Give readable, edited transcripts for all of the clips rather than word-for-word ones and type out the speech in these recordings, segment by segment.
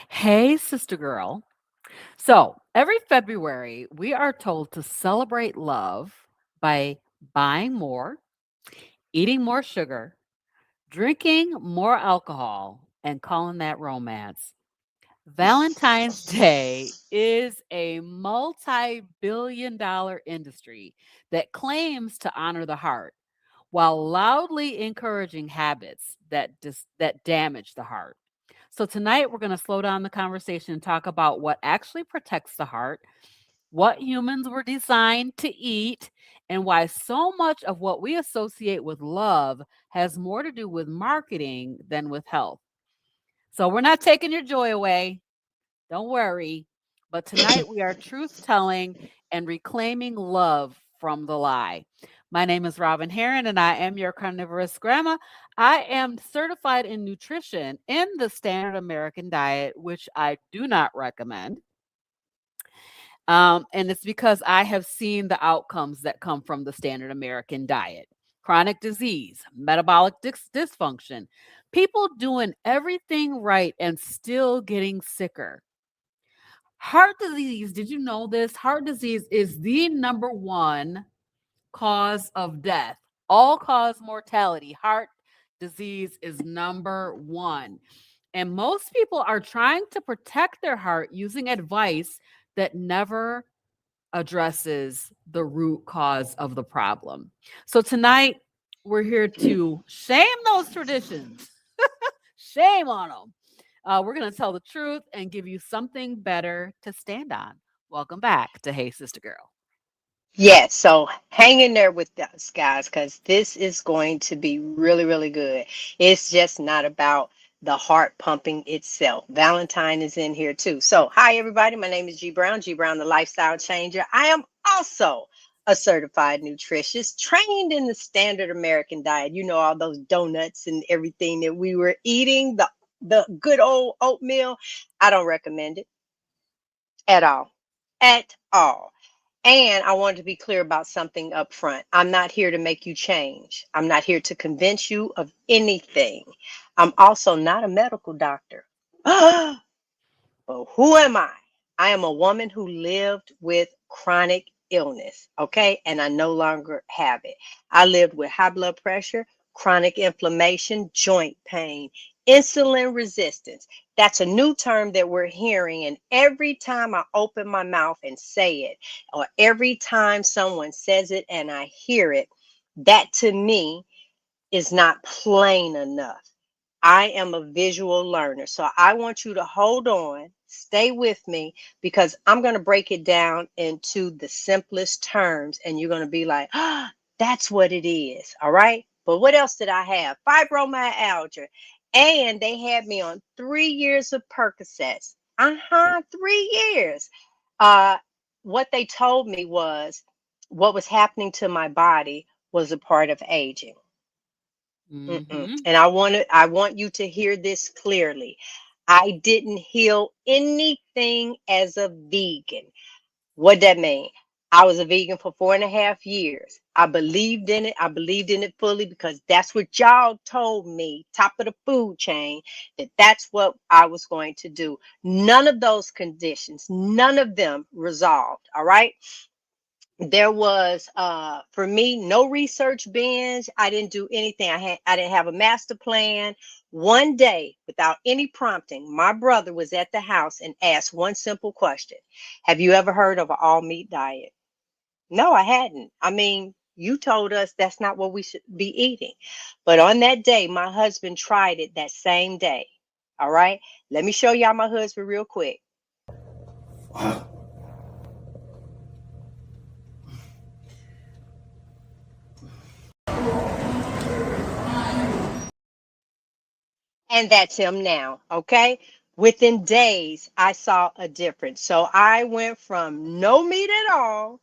Hey, sister girl. So, every February, we are told to celebrate love by buying more, eating more sugar, drinking more alcohol, and calling that romance. Valentine's Day is a multi billion-dollar industry that claims to honor the heart while loudly encouraging habits that damage the heart. So tonight we're going to slow down the conversation and talk about what actually protects the heart, what humans were designed to eat, and why so much of what we associate with love has more to do with marketing than with health. So we're not taking your joy away. Don't worry. But tonight we are truth telling and reclaiming love from the lie. My name is Robin Heron, and I am your carnivorous grandma. I am certified in nutrition in the standard American diet, which I do not recommend. And it's because I have seen the outcomes that come from the standard American diet: chronic disease, metabolic dysfunction, people doing everything right and still getting sicker. Heart disease, did you know this? Heart disease is the number one cause of death. All cause mortality. Heart disease is number one. And most people are trying to protect their heart using advice that never addresses the root cause of the problem. So tonight, we're here to shame those traditions. Shame on them. We're going to tell the truth and give you something better to stand on. Welcome back to Hey Sister Girl. Yes, so hang in there with us, guys, because this is going to be really, really good. It's just not about the heart pumping itself. Valentine is in here too. So, hi, everybody. My name is G Brown, G Brown, the lifestyle changer. I am also a certified nutritionist trained in the standard American diet. You know, all those donuts and everything that we were eating, the good old oatmeal. I don't recommend it at all. At all. And I wanted to be clear about something up front. I'm not here to make you change. I'm not here to convince you of anything. I'm also not a medical doctor. But who am I? I am a woman who lived with chronic illness, okay? And I no longer have it. I lived with high blood pressure, chronic inflammation, joint pain, insulin resistance. That's a new term that we're hearing. And every time I open my mouth and say it, or every time someone says it and I hear it, that to me is not plain enough. I am a visual learner. So I want you to hold on, stay with me, because I'm going to break it down into the simplest terms. And you're going to be like, ah, that's what it is. All right. But what else did I have? Fibromyalgia. And they had me on 3 years of Percocets. 3 years. Uh, what they told me was what was happening to my body was a part of aging. Mm-hmm. And I want you to hear this clearly. I didn't heal anything as a vegan. What that mean? I was a vegan for 4.5 years. I believed in it. I believed in it fully because that's what y'all told me, top of the food chain, that that's what I was going to do. None of those conditions, none of them resolved. All right. There was for me no research binge. I didn't do anything. I didn't have a master plan. One day, without any prompting, my brother was at the house and asked one simple question: have you ever heard of an all meat diet? No, I hadn't. I mean, you told us that's not what we should be eating. But on that day, my husband tried it that same day. All right, let me show y'all my husband real quick. And that's him now. Okay. Within days, I saw a difference. So I went from no meat at all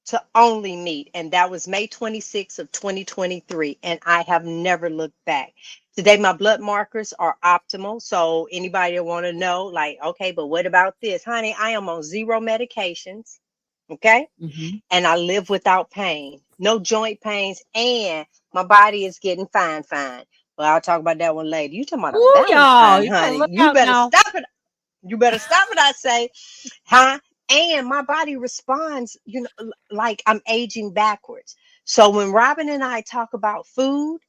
to only meat. And that was May 26th of 2023. And I have never looked back. Today, my blood markers are optimal. So anybody that want to know, like, okay, but what about this? Honey, I am on zero medications. Okay. Mm-hmm. And I live without pain, no joint pains, and my body is getting fine. But I'll talk about that one later. You talking about a Ooh, y'all, Valentine, you better honey? look You out better now. stop it. You better stop what I say, huh? And my body responds, like I'm aging backwards. So when Robin and I talk about food,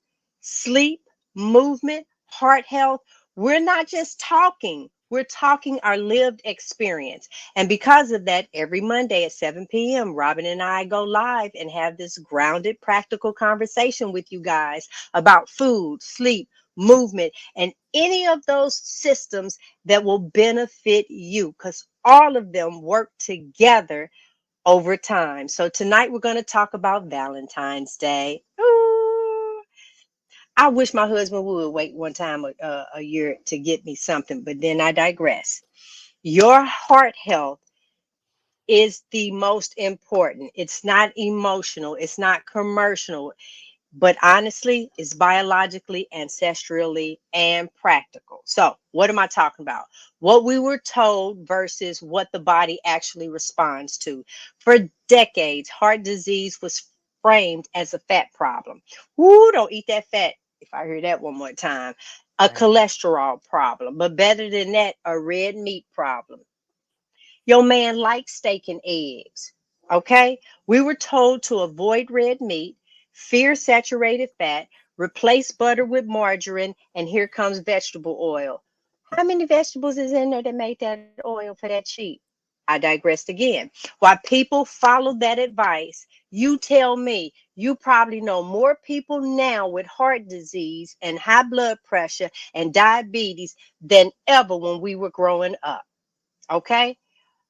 sleep, movement, heart health, we're not just talking. We're talking our lived experience. And because of that, every Monday at 7 p.m., Robin and I go live and have this grounded, practical conversation with you guys about food, sleep, movement, and any of those systems that will benefit you because all of them work together over time. So tonight we're going to talk about Valentine's Day. Ooh, I wish my husband would wait one time a year to get me something, but then I digress. Your heart health is the most important. It's not emotional, it's not commercial, but honestly, it's biologically, ancestrally, and practical. So, what am I talking about? What we were told versus what the body actually responds to. For decades, heart disease was framed as a fat problem. Ooh, don't eat that fat. If I hear that one more time, a Right. cholesterol problem, but better than that, a red meat problem. Your man likes steak and eggs. Okay? We were told to avoid red meat, fear saturated fat, replace butter with margarine, and here comes vegetable oil. How many vegetables is in there that made that oil for that cheap? I digressed again. While people follow that advice, you tell me you probably know more people now with heart disease and high blood pressure and diabetes than ever when we were growing up. Okay?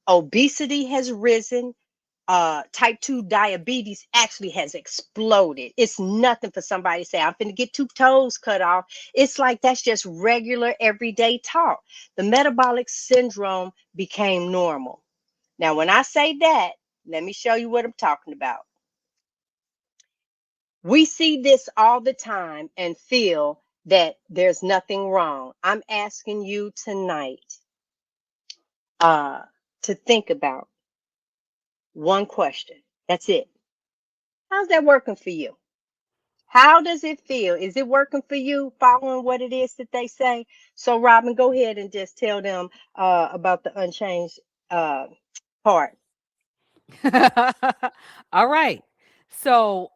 Obesity has risen. Type 2 diabetes actually has exploded. It's nothing for somebody to say, I'm finna get two toes cut off. It's like that's just regular everyday talk. The metabolic syndrome became normal. Now, when I say that, let me show you what I'm talking about. We see this all the time and feel that there's nothing wrong. I'm asking you tonight uh, to think about one question. That's it. How's that working for you? How does it feel? Is it working for you following what it is that they say? So, Robin, go ahead and just tell them about the unchanged uh, part. All right. So,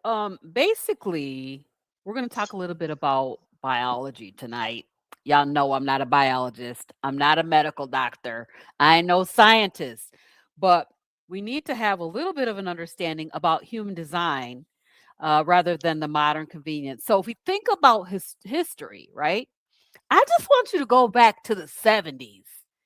basically, we're going to talk a little bit about biology tonight. Y'all know I'm not a biologist. I'm not a medical doctor. I ain't no scientist, but we need to have a little bit of an understanding about human design rather than the modern convenience. So, if we think about history, right? I just want you to go back to the 70s.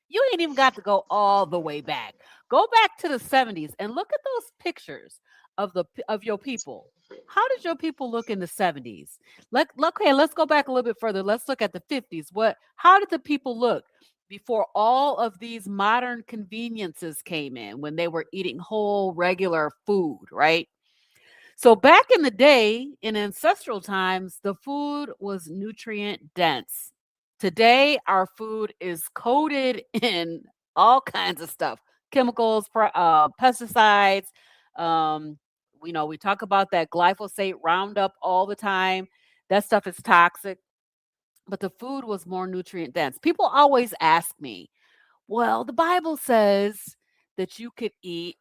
You ain't even got to go all the way back. Go back to the 70s and look at those pictures of your people. How did your people look in the 70s? Okay, let's go back a little bit further. Let's look at the 50s. How did the people look before all of these modern conveniences came in when they were eating whole regular food, right? So back in the day, in ancestral times, the food was nutrient dense. Today, our food is coated in all kinds of stuff, chemicals, pesticides. Um, we talk about that glyphosate Roundup all the time. That stuff is toxic, but the food was more nutrient dense. People always ask me, well, the Bible says that you should be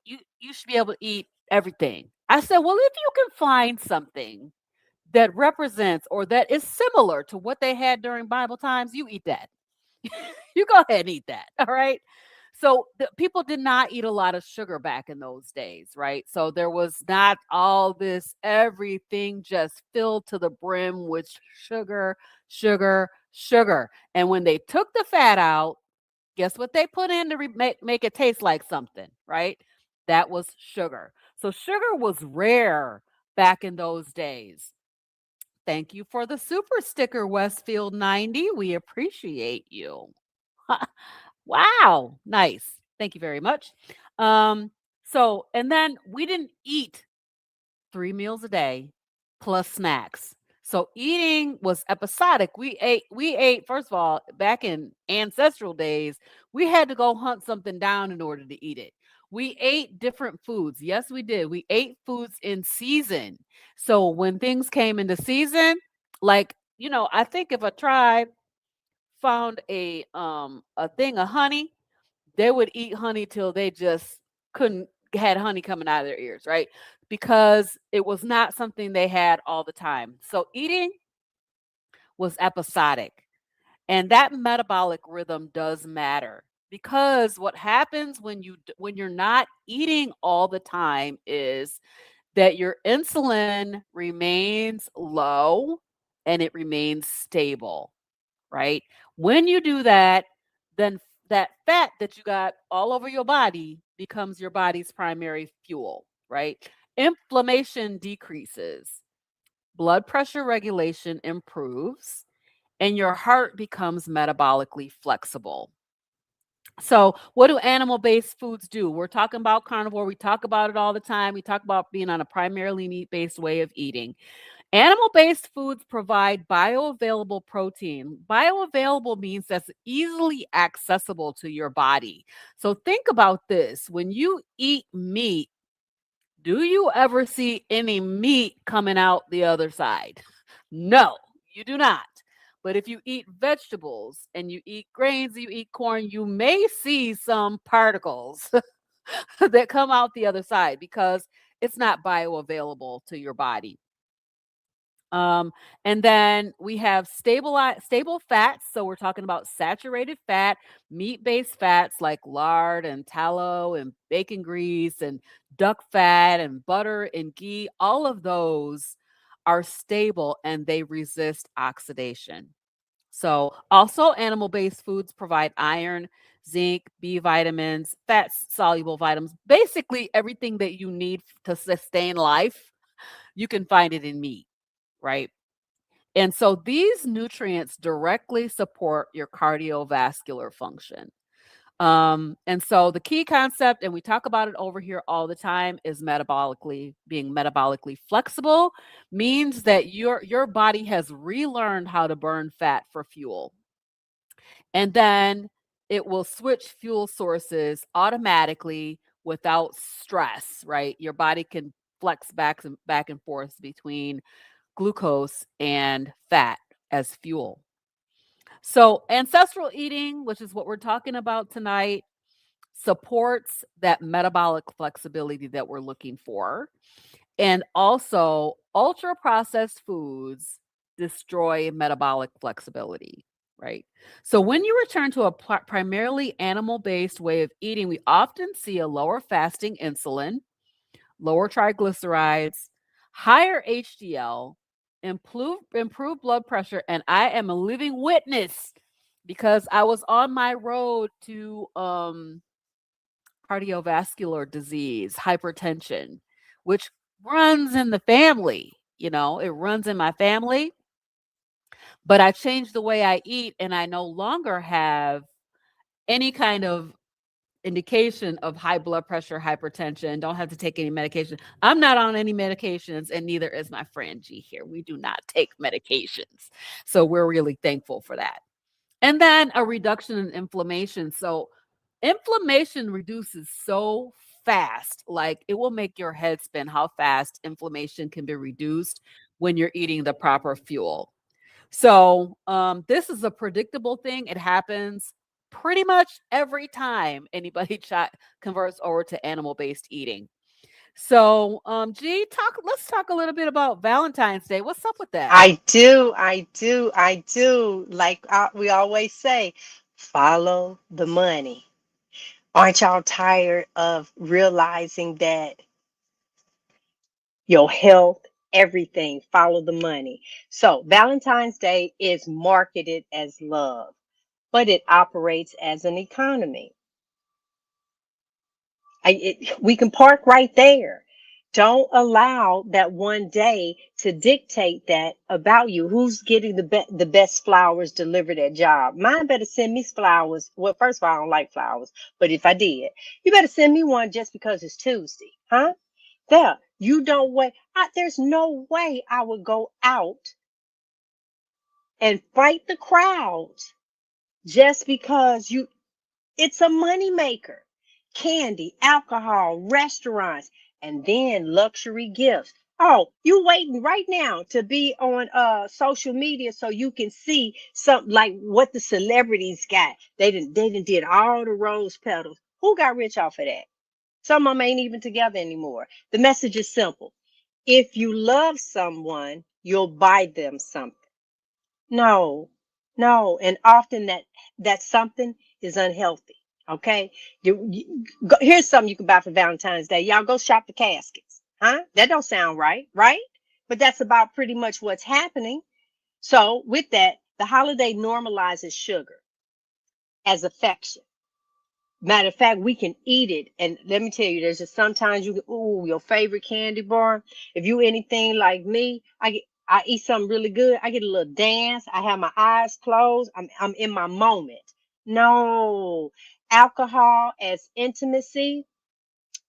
able to eat everything. I said, well, if you can find something that represents or that is similar to what they had during Bible times, you eat that. You go ahead and eat that. All right. So people did not eat a lot of sugar back in those days, right? So there was not all this everything just filled to the brim with sugar, sugar, sugar. And when they took the fat out, guess what they put in to make it taste like something, right? That was sugar. So sugar was rare back in those days. Thank you for the super sticker, Westfield 90. We appreciate you. Wow, nice. Thank you very much. And then we didn't eat 3 meals a day plus snacks. So eating was episodic. We ate first of all, back in ancestral days, we had to go hunt something down in order to eat it. We ate different foods. Yes, we did. We ate foods in season. So when things came into season, like, I think if a tribe found a thing of honey, They would eat honey till they just couldn't had honey coming out of their ears, right? Because it was not something they had all the time. So eating was episodic. And that metabolic rhythm does matter because what happens when when you're not eating all the time is that your insulin remains low and it remains stable, right? When you do that, then that fat that you got all over your body becomes your body's primary fuel, right? Inflammation decreases, blood pressure regulation improves, and your heart becomes metabolically flexible. So, what do animal based foods do? We're talking about carnivore. We talk about it all the time. We talk about being on a primarily meat based way of eating. Animal based foods provide bioavailable protein. Bioavailable means that's easily accessible to your body. So, think about this when you eat meat, do you ever see any meat coming out the other side? No, you do not. But if you eat vegetables and you eat grains, you eat corn, you may see some particles that come out the other side because it's not bioavailable to your body. Um, and then we have stable fats. So we're talking about saturated fat, meat-based fats like lard and tallow and bacon grease and duck fat and butter and ghee. All of those are stable and they resist oxidation. So also animal-based foods provide iron, zinc, B vitamins, fat soluble vitamins, basically everything that you need to sustain life. You can find it in meat, right? And so these nutrients directly support your cardiovascular function. And so the key concept, and we talk about it over here all the time, is being metabolically flexible means that your body has relearned how to burn fat for fuel. And then it will switch fuel sources automatically without stress, right? Your body can flex back and forth between glucose and fat as fuel. So, ancestral eating, which is what we're talking about tonight, supports that metabolic flexibility that we're looking for. And also, ultra processed foods destroy metabolic flexibility, right? So, when you return to a primarily animal based way of eating, we often see a lower fasting insulin, lower triglycerides, higher HDL, improved blood pressure, and I am a living witness because I was on my road to cardiovascular disease, hypertension, which runs in the family. It runs in my family, but I changed the way I eat and I no longer have any kind of indication of high blood pressure, hypertension, don't have to take any medication. I'm not on any medications, and neither is my friend G here. We do not take medications. So we're really thankful for that. And then a reduction in inflammation. So inflammation reduces so fast, like it will make your head spin how fast inflammation can be reduced when you're eating the proper fuel. So, this is a predictable thing. It happens pretty much every time anybody converts over to animal-based eating. So, G, let's talk a little bit about Valentine's Day. What's up with that? I do. Like we always say, follow the money. Aren't y'all tired of realizing that your health, everything, follow the money? So, Valentine's Day is marketed as love, but it operates as an economy. We can park right there. Don't allow that one day to dictate that about you. Who's getting the best flowers delivered at job? Mine better send me flowers. Well, first of all, I don't like flowers, but if I did, you better send me one just because it's Tuesday, huh? There, you don't wait. There's no way I would go out and fight the crowd just because you it's a moneymaker. Candy, alcohol, restaurants, and then luxury gifts. Oh, you waiting right now to be on social media so you can see something like what the celebrities got. They done did all the rose petals. Who got rich off of that? Some of them ain't even together anymore. The message is simple. If you love someone, you'll buy them something. No, no. And often that something is unhealthy. Okay. Here's something you can buy for Valentine's Day. Y'all go shop the caskets. Huh? That don't sound right, right? But that's about pretty much what's happening. So with that, the holiday normalizes sugar as affection. Matter of fact, we can eat it. And let me tell you, there's just sometimes you can, ooh, your favorite candy bar. If you anything like me, I eat something really good. I get a little dance. I have my eyes closed. I'm in my moment. No, alcohol as intimacy.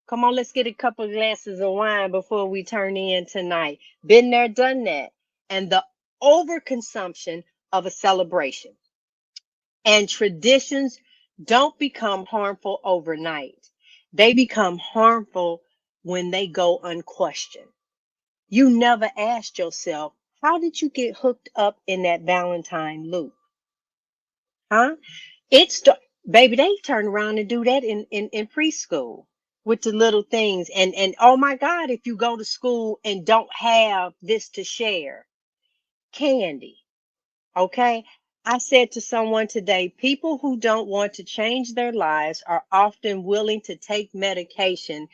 Come on, let's get a couple glasses of wine before we turn in tonight. Been there, done that. And the overconsumption of a celebration. And traditions don't become harmful overnight. They become harmful when they go unquestioned. You never asked yourself, how did you get hooked up in that Valentine loop? Huh? It's baby, they turn around and do that in preschool with the little things. And oh my God, if you go to school and don't have this to share, candy. Okay. I said to someone today, people who don't want to change their lives are often willing to take medication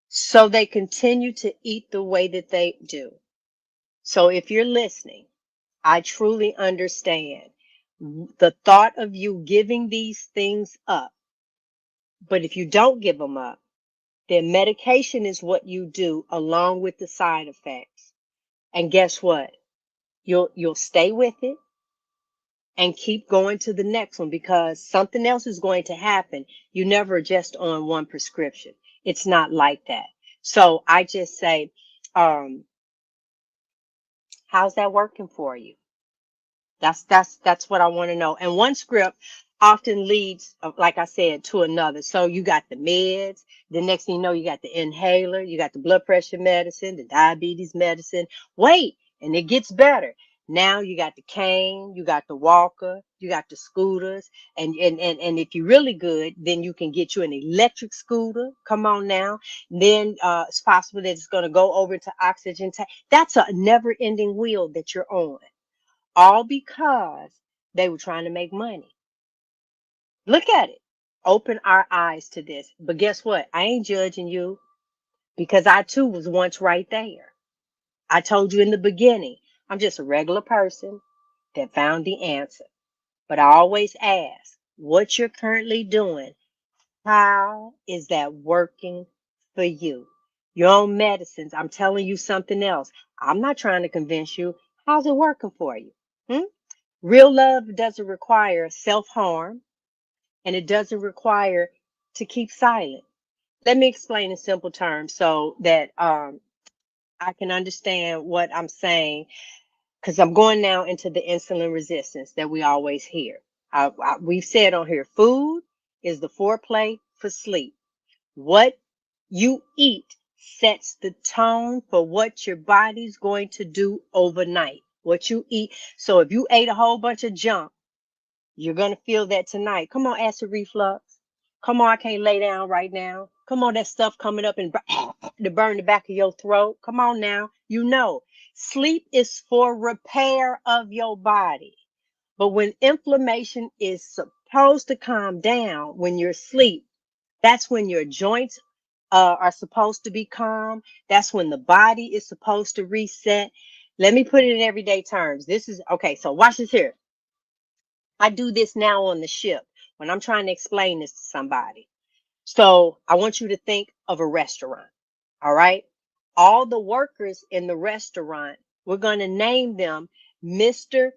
so they continue to eat the way that they do. So if you're listening, I truly understand the thought of you giving these things up. But if you don't give them up, then medication is what you do along with the side effects. And guess what? You'll stay with it and keep going to the next one because something else is going to happen. You never just on one prescription. It's not like that. So I just say, um, how's that working for you? That's what I want to know. And one script often leads, like I said, to another. So you got the meds. The next thing you know, you got the inhaler. You got the blood pressure medicine, the diabetes medicine. Wait, and it gets better. Now you got the cane, you got the walker, you got the scooters, and if you're really good, then you can get you an electric scooter. Come on now. Then it's possible that it's going to go over to oxygen tank. That's a never-ending wheel that you're on, all because they were trying to make money. Look at it. Open our eyes to this. But guess what? I ain't judging you because I too was once right there. I told you in the beginning, I'm just a regular person that found the answer. But I always ask what you're currently doing. How is that working for you? Your own medicines. I'm telling you something else. I'm not trying to convince you. How's it working for you? Hmm? Real love doesn't require self harm and it doesn't require to keep silent. Let me explain in simple terms so that I can understand what I'm saying because I'm going now into the insulin resistance that we always hear. We've said on here food is the foreplay for sleep. What you eat sets the tone for what your body's going to do overnight. What you eat. So if you ate a whole bunch of junk, you're going to feel that tonight. Come on, acid reflux. Come on, I can't lay down right now. Come on, that stuff coming up and to burn the back of your throat. Come on now. You know, sleep is for repair of your body. But when inflammation is supposed to calm down when you're asleep, that's when your joints are supposed to be calm. That's when the body is supposed to reset. Let me put it in everyday terms. This is okay. So watch this here. I do this now on the ship when I'm trying to explain this to somebody. So I want you to think of a restaurant. All right. All the workers in the restaurant, we're going to name them Mr.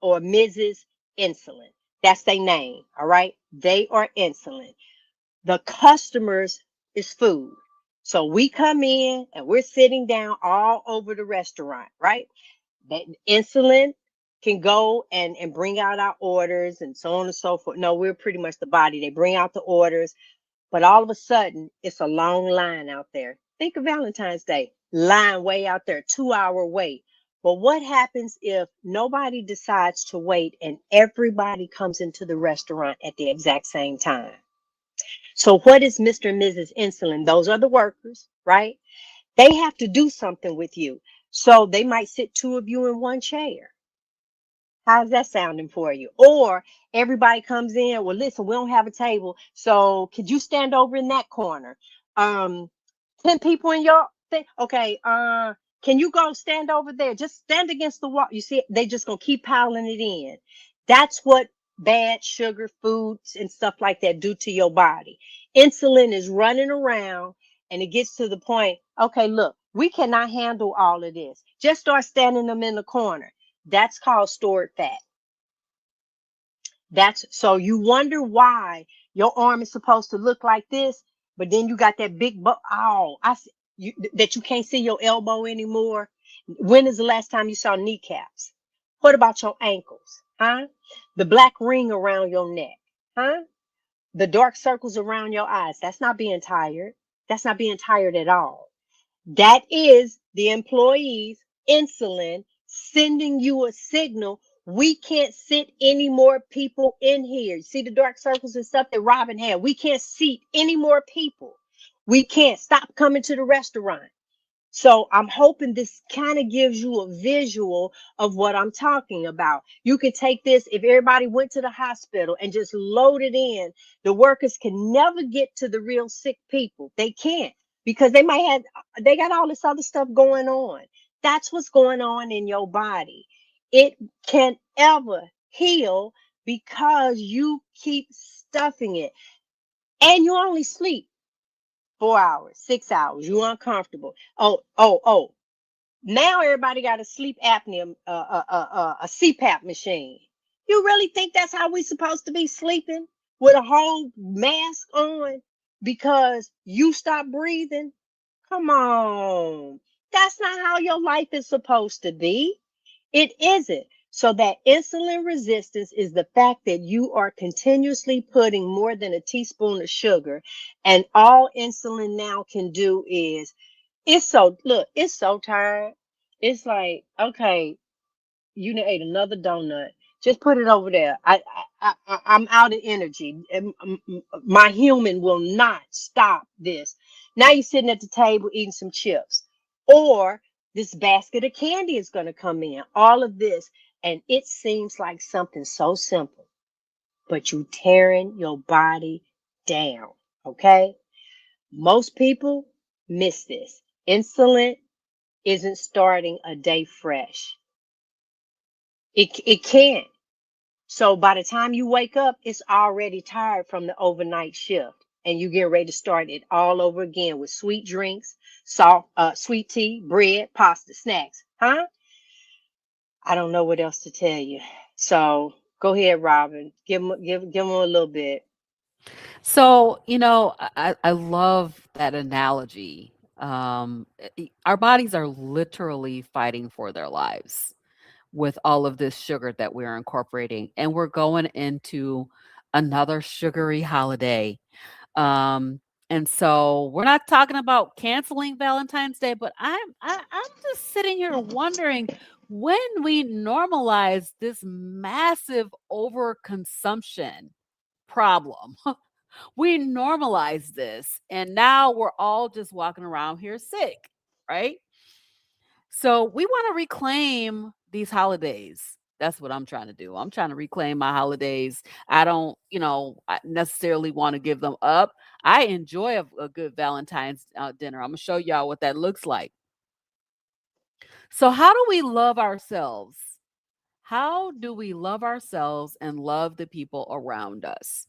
or Mrs. Insulin. That's their name. All right. They are insulin. The customers is food. So we come in and we're sitting down all over the restaurant, right? That insulin can go and bring out our orders and so on and so forth. No, we're pretty much the body. They bring out the orders, but all of a sudden it's a long line out there. Think of Valentine's Day. line way out there, 2 hour wait. But what happens if nobody decides to wait and everybody comes into the restaurant at the exact same time? So, what is Mr. and Mrs. Insulin? Those are the workers, right? They have to do something with you. So, they might sit two of you in one chair. How's that sounding for you? Or everybody comes in, well, listen, we don't have a table. So could you stand over in that corner? 10 people in your thing. Okay, can you go stand over there? Just stand against the wall. You see, they just gonna keep piling it in. That's what bad sugar foods and stuff like that do to your body. Insulin is running around and it gets to the point, okay, look, we cannot handle all of this. Just start standing them in the corner. That's called stored fat. That's so you wonder why your arm is supposed to look like this, but then you got that big oh, you that you can't see your elbow anymore. When is the last time you saw kneecaps? What about your ankles? Huh? The black ring around your neck. Huh? The dark circles around your eyes. That's not being tired. That's not being tired at all. That is the employees, insulin, sending you a signal. We can't sit any more people in here. You see the dark circles and stuff that Robin had. We can't seat any more people. We can't stop coming to the restaurant. So I'm hoping this kind of gives you a visual of what I'm talking about. You can take this if everybody went to the hospital and just load it in. The workers can never get to the real sick people. They can't because they got all this other stuff going on. That's what's going on in your body. It can't ever heal because you keep stuffing it. And you only sleep 4 hours, 6 hours. You're uncomfortable. Oh. Now everybody got a sleep apnea, a CPAP machine. You really think that's how we supposed to be sleeping with a whole mask on because you stop breathing? Come on. That's not how your life is supposed to be. It isn't. So that insulin resistance is the fact that you are continuously putting more than a teaspoon of sugar, and all insulin now can do is it's so tired. It's like, okay, you done ate another donut. Just put it over there. I'm out of energy. My human will not stop this. Now you're sitting at the table eating some chips, or this basket of candy is going to come in. All of this, and it seems like something so simple, but you tearing your body down. Okay, most people miss this. Insulin isn't starting a day fresh. It can't. So by the time you wake up, it's already tired from the overnight shift. And you get ready to start it all over again with sweet drinks, sweet tea, bread, pasta, snacks. Huh? I don't know what else to tell you. So go ahead, Robin. Give them a little bit. So, I love that analogy. Our bodies are literally fighting for their lives with all of this sugar that we're incorporating, and we're going into another sugary holiday. Um, and so we're not talking about canceling Valentine's Day, but I'm just sitting here wondering when we normalize this massive overconsumption problem. We normalize this, and now we're all just walking around here sick, right? So we want to reclaim these holidays. That's what I'm trying to do. I'm trying to reclaim my holidays. I don't, necessarily want to give them up. I enjoy a good Valentine's dinner. I'm gonna show y'all what that looks like. So, how do we love ourselves? How do we love ourselves and love the people around us?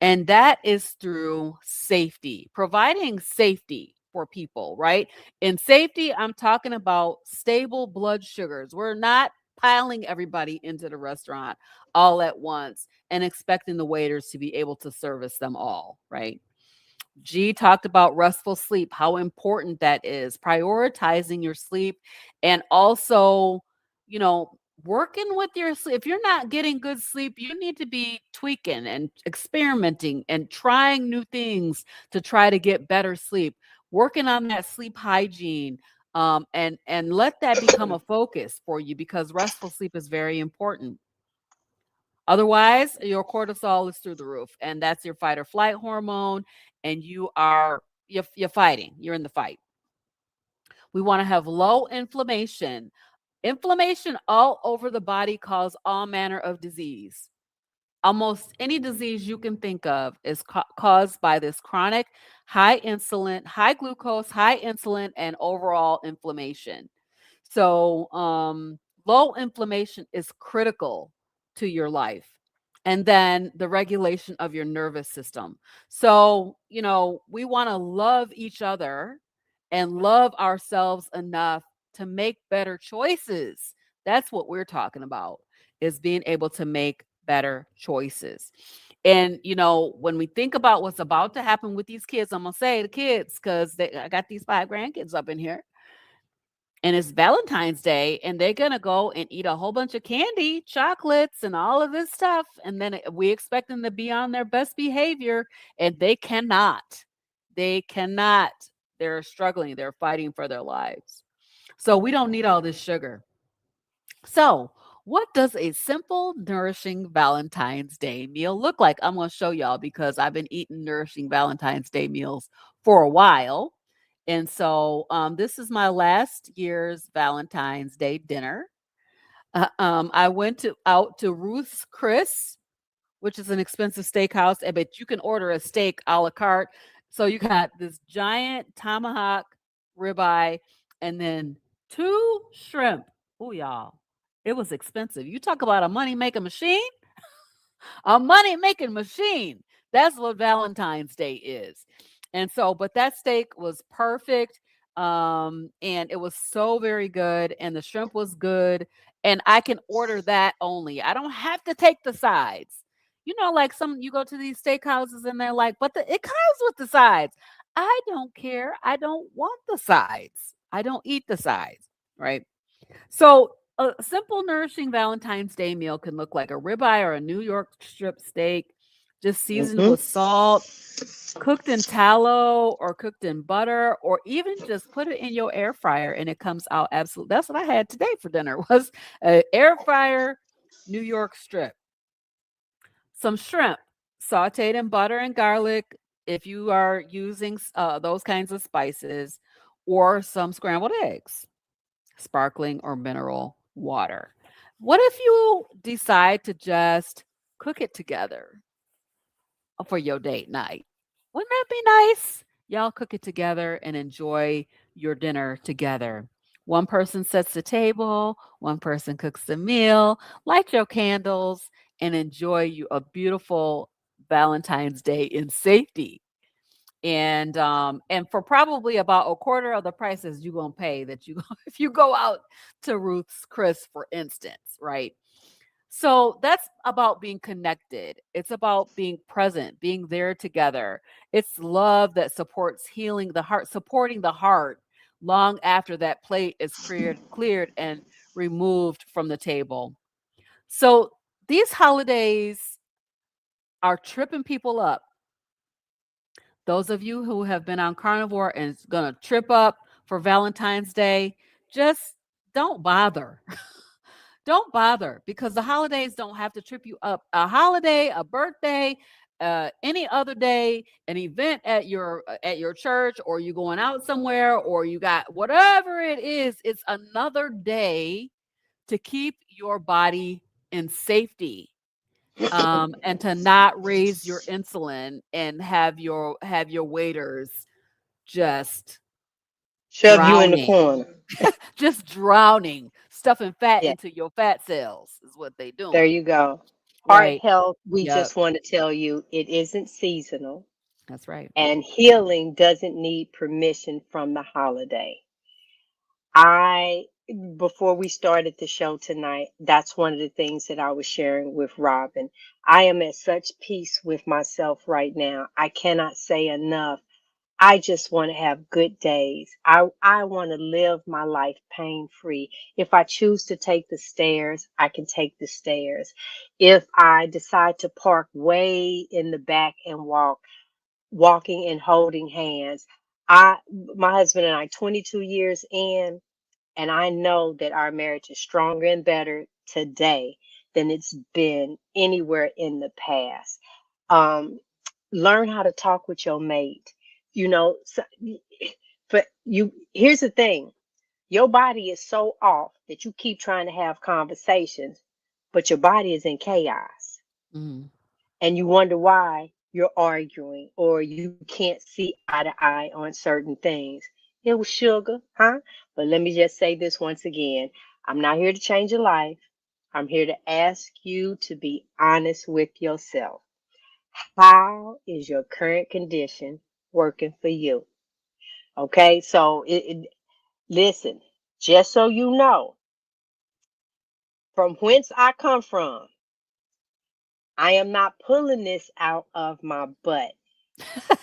And that is through safety, providing safety for people, right? In safety, I'm talking about stable blood sugars. We're not piling everybody into the restaurant all at once and expecting the waiters to be able to service them all, right? G talked about restful sleep, how important that is, prioritizing your sleep, and also, you know, working with your sleep. If you're not getting good sleep, you need to be tweaking and experimenting and trying new things to try to get better sleep, working on that sleep hygiene. And let that become a focus for you because restful sleep is very important. Otherwise, your cortisol is through the roof, and that's your fight or flight hormone, and you're fighting. You're in the fight. We want to have low inflammation. Inflammation all over the body causes all manner of disease. Almost any disease you can think of is caused by this chronic high insulin, high glucose, high insulin, and overall inflammation. So, low inflammation is critical to your life. And then the regulation of your nervous system. So, we want to love each other and love ourselves enough to make better choices. That's what we're talking about, is being able to make better choices. And when we think about what's about to happen with these kids, I'm gonna say the kids because I got these 5 grandkids up in here, and it's Valentine's Day, and they're gonna go and eat a whole bunch of candy, chocolates, and all of this stuff, and then we expect them to be on their best behavior, and they cannot. They cannot. They're struggling. They're fighting for their lives. So we don't need all this sugar. So, what does a simple, nourishing Valentine's Day meal look like? I'm going to show y'all because I've been eating nourishing Valentine's Day meals for a while. And so, this is my last year's Valentine's Day dinner. I went out to Ruth's Chris, which is an expensive steakhouse, but you can order a steak a la carte. So you got this giant tomahawk ribeye and then 2 shrimp. Oh, y'all, it was expensive. You talk about a money making machine, a money making machine. That's what Valentine's Day is. And so, but that steak was perfect. And it was so very good. And the shrimp was good. And I can order that only. I don't have to take the sides. Like some you go to these steakhouses and they're like, but it comes with the sides. I don't care. I don't want the sides. I don't eat the sides. Right. So, a simple, nourishing Valentine's Day meal can look like a ribeye or a New York strip steak, just seasoned Hmm. with salt, cooked in tallow or cooked in butter, or even just put it in your air fryer and it comes out absolutely. That's what I had today for dinner was an air fryer New York strip, some shrimp sauteed in butter and garlic if you are using those kinds of spices, or some scrambled eggs, sparkling or mineral water. What if you decide to just cook it together for your date night? Wouldn't that be nice? Y'all cook it together and enjoy your dinner together. One person sets the table, one person cooks the meal, light your candles, and enjoy you a beautiful Valentine's Day in safety. And for probably about a quarter of the prices you're gonna pay that you if you go out to Ruth's Chris, for instance, right? So that's about being connected. It's about being present, being there together. It's love that supports healing the heart, supporting the heart long after that plate is cleared and removed from the table. So these holidays are tripping people up. Those of you who have been on carnivore and it's gonna trip up for Valentine's Day, just don't bother. Don't bother because the holidays don't have to trip you up. A holiday, a birthday, any other day, an event at your church, or you going out somewhere, or you got whatever it is. It's another day to keep your body in safety, and to not raise your insulin and have your waiters just Shove you in the drowning, corner. just drowning, stuffing fat Yeah, into your fat cells is what they there doing, you go. Heart right? health, we Yep, just want to tell you it isn't seasonal, that's right. and healing doesn't need permission from the holiday. I, before we started the show tonight, that's one of the things that I was sharing with Robin. I am at such peace with myself right now. I cannot say enough. I just want to have good days. I want to live my life pain free. If I choose to take the stairs, I can take the stairs. If I decide to park way in the back and walking and holding hands, I, my husband and I, 22 years in, and I know that our marriage is stronger and better today than it's been anywhere in the past. Um, Learn how to talk with your mate. You know, so, but you, here's the thing. Your body is so off that you keep trying to have conversations, but your body is in chaos. Mm. And you wonder why you're arguing or you can't see eye to eye on certain things. It was sugar, huh? But let me just say this once again. I'm not here to change your life. I'm here to ask you to be honest with yourself. How is your current condition working for you? Okay, so listen, just so you know, from whence I come from, I am not pulling this out of my butt.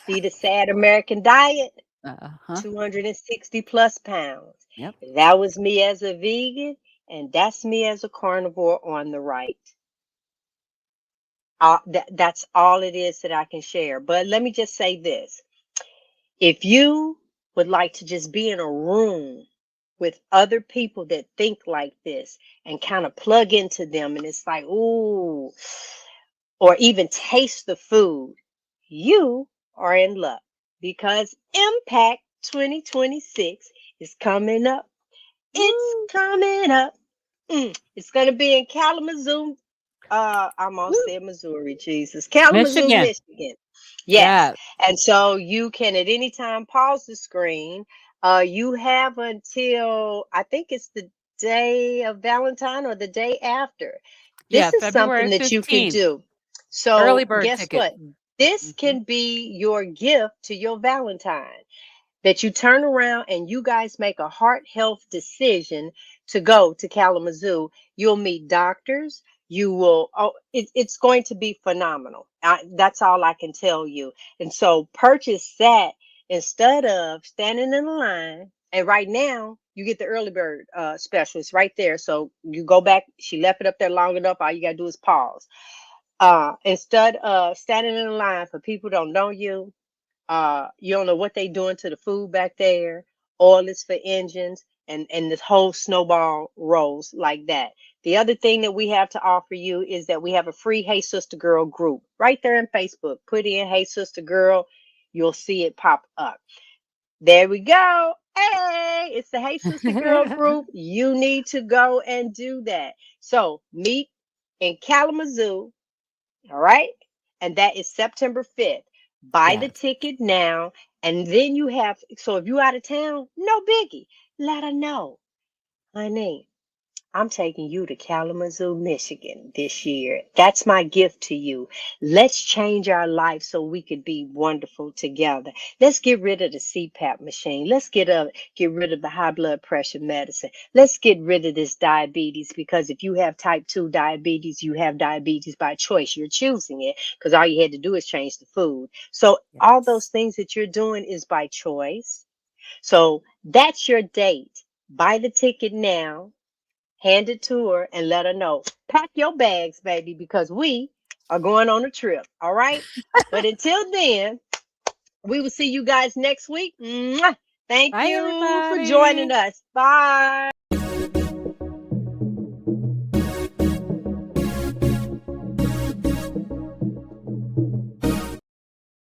See the sad American diet? Uh-huh. 260 plus pounds. Yep. That was me as a vegan, and that's me as a carnivore on the right. That's all it is that I can share. But let me just say this. If you would like to just be in a room with other people that think like this and kind of plug into them, and it's like, ooh, or even taste the food, you are in luck because Impact 2026 is coming up. It's Woo, coming up. It's going to be in Kalamazoo. I'm gonna woo. say Missouri, Jesus. Kalamazoo, Michigan. Michigan. Yes. Yeah. And so you can at any time pause the screen. You have until I think it's the day of Valentine or the day after. Yeah, This is February something that you can 15th. do. Early So bird guess ticket. what? This Mhm. can be your gift to your Valentine that you turn around and you guys make a heart health decision to go to Kalamazoo. You'll meet doctors. You will, oh, it's going to be phenomenal. That's all I can tell you. And so purchase that instead of standing in the line. And right now, you get the early bird specialist right there. So you go back. She left it up there long enough. All you got to do is pause. Instead of standing in the line for people who don't know you, you don't know what they doing to the food back there. Oil is for engines, and this whole snowball rolls like that. The other thing that we have to offer you is that we have a free Hey Sister Girl group right there in Facebook. Put in Hey Sister Girl, you'll see it pop up. There we go. Hey, it's the Hey Sister Girl group. You need to go and do that. So meet in Kalamazoo, all right? And that is September 5th. Buy the Yes. ticket now. And then you have, so if you out of town, no biggie. Let her know. Honey, I'm taking you to Kalamazoo, Michigan this year. That's my gift to you. Let's change our life so we could be wonderful together. Let's get rid of the CPAP machine. Let's get rid of the high blood pressure medicine. Let's get rid of this diabetes because if you have type 2 diabetes, you have diabetes by choice. You're choosing it because all you had to do is change the food. So all those Yes. things that you're doing is by choice. So that's your date. Buy the ticket now, hand it to her, and let her know. Pack your bags, baby, because we are going on a trip. All right. But until then, we will see you guys next week. Mwah! Thank Bye, you for joining everybody. us. Bye.